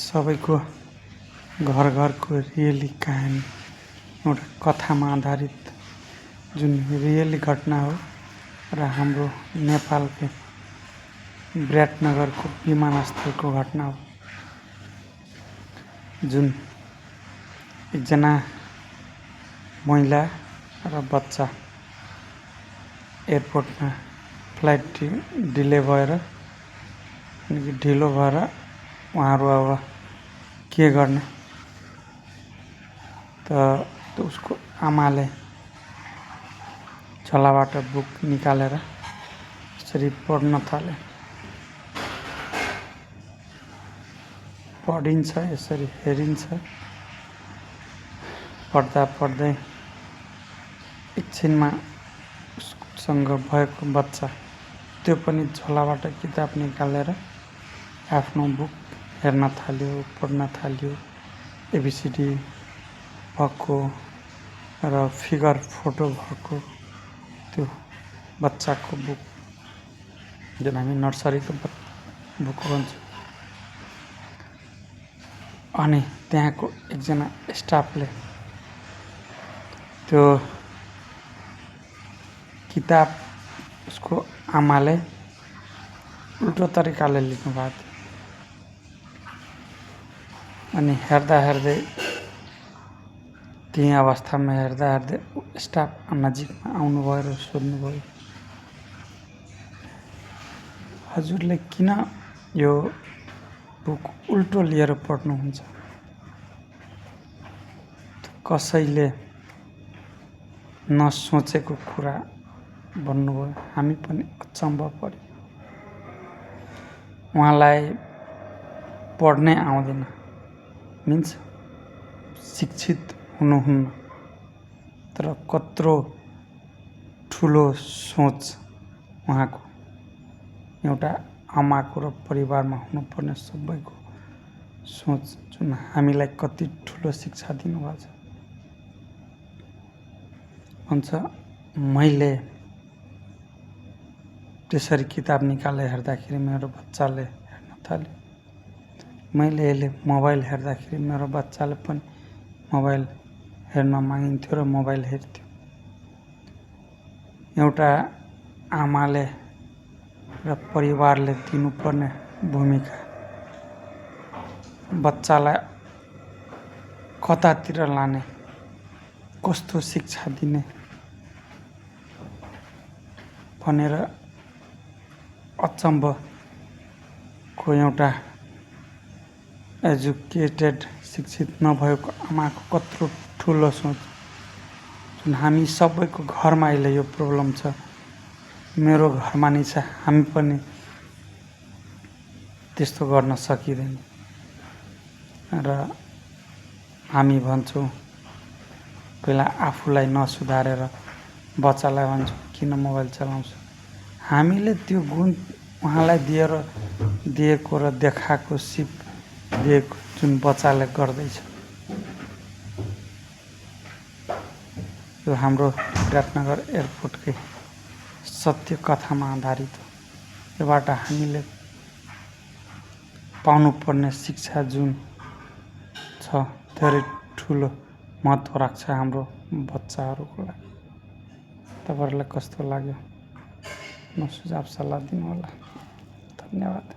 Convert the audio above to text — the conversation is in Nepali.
सबैको घर घरको रियली कहानी एउटा कथामा आधारित जुन रियली घटना हो र हाम्रो नेपालकै विराटनगरको विमानस्थलको घटना हो। जुन एकजना महिला र बच्चा एयरपोर्टमा फ्लाइट डिले भएर ढिलो भएर उहाँहरू अब के गर्ने त उसको आमाले झोलाबाट बुक निकालेर यसरी पढ्न थाले। पढिन्छ, यसरी हेरिन्छ, पढ्दा पढ्दै एकछिनमा उससँग भएको बच्चा त्यो पनि झोलाबाट किताब निकालेर आफ्नो बुक हेर्न थाल्यो, पढ्न थाल्यो। एबिसिडी भएको र फिगर फोटो भएको त्यो बच्चाको बुक जुन हामी नर्सरीको बुक भन्छौँ। अनि त्यहाँको एकजना स्टाफले त्यो किताब उसको आमाले उल्टो तरिकाले लेख्नु भएको थियो। अनि हेर्दै त्यही अवस्थामा हेर्दै स्टाफ नजिकमा आउनुभयो र सोध्नुभयो, हजुरले किन यो बुक उल्टो लिएर पढ्नुहुन्छ? कसैले नसोचेको कुरा भन्नुभयो। हामी पनि अचम्भ पर्यो। उहाँलाई पढ्नै आउँदैन, मिन्स शिक्षित हुनुहुन्न, तर कत्रो ठुलो सोच उहाँको। एउटा आमाको र परिवारमा हुनुपर्ने सबैको सोच जुन हामीलाई कति ठुलो शिक्षा दिनुभएको छ। भन्छ मैले त्यसरी किताब निकालेर हेर्दाखेरि मेरो बच्चाले हेर्न थाल्यो। मैले यसले मोबाइल हेर्दाखेरि मेरो बच्चाले पनि मोबाइल हेर्न मागिन्थ्यो र मोबाइल हेर्थ्यो। एउटा आमाले र परिवारले दिनुपर्ने भूमिका, बच्चालाई कतातिर लाने, कस्तो शिक्षा दिने भनेर अचम्भको एउटा एजुकेटेड शिक्षित नभएको आमाको कत्रो ठुलो सोच जुन हामी सबैको घरमा अहिले यो प्रब्लम छ। मेरो घरमा नै छ, हामी पनि त्यस्तो गर्न सकिँदैन र हामी भन्छौँ पहिला आफूलाई नसुधारेर बच्चालाई भन्छौँ किन मोबाइल चलाउँछ। हामीले त्यो गुण उहाँलाई दिएको र देखाएको सिप दिएको जुन बच्चाले गर्दैछ। यो हाम्रो विराटनगर एयरपोर्टकै सत्य कथामा आधारित हो। योबाट हामीले पाउनुपर्ने शिक्षा जुन छ धेरै ठुलो महत्त्व राख्छ हाम्रो बच्चाहरूको लागि। तपाईँहरूलाई कस्तो लाग्यो? म सुझाव सल्लाह दिनु होला। धन्यवाद।